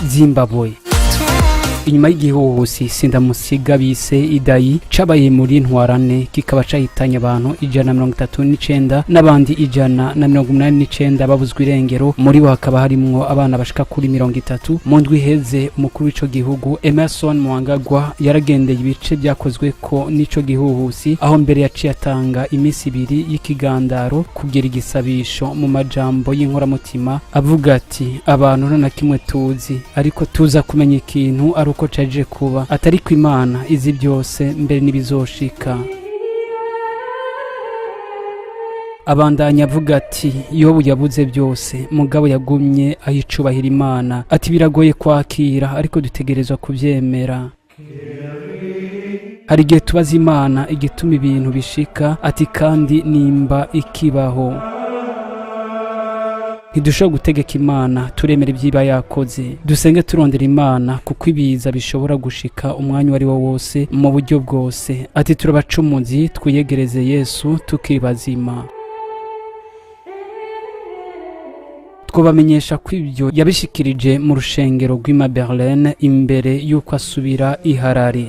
Zimbabwe. Inyuma y'igihuhusi sindamusiga bise idayi cabaye muri ntwarane kikaba cahitanye abantu 139 n'abandi 189 babuzwe irengero, muri bo hakaba harimwo abana bashika kuri 30. Mu ndwi iheze umukuru w'ico gihugu Emmerson yaragendeye ibice byakozwe ko n'ico gihuhusi, aho mbere yaciye atanga imisi 2 y'ikigandaro kugira igisabisho mu majambo y'inkoramutima avuga ati abantu nta kimwe tuzi, ariko tuza kumenya ikintu ari uko caje kuba, atari ko Imana izi byose mbere nibizoshika. Abandanya avuga ati Yobu yabuze byose mugabo yagumye ayicubahira Imana, ati biragoye kwakira ariko dutegerezwa kuvyemera. Hari igihe tubaza Imana igituma ibintu bishika, ati kandi nimba ikibaho ntidushobora gutegeka Imana, turemera ibyiba yakoze. Dusenge turondera Imana kuko ibiza bishobora gushika umwanya wari wo wose mu buryo bwose. Ati turabacumuzi twiyegereze Yesu tukiri bazima. Twobamenyesha ko ibyo yabishikirije mu rushengero rw'Imaberlin imbere y'uko asubira i Harare.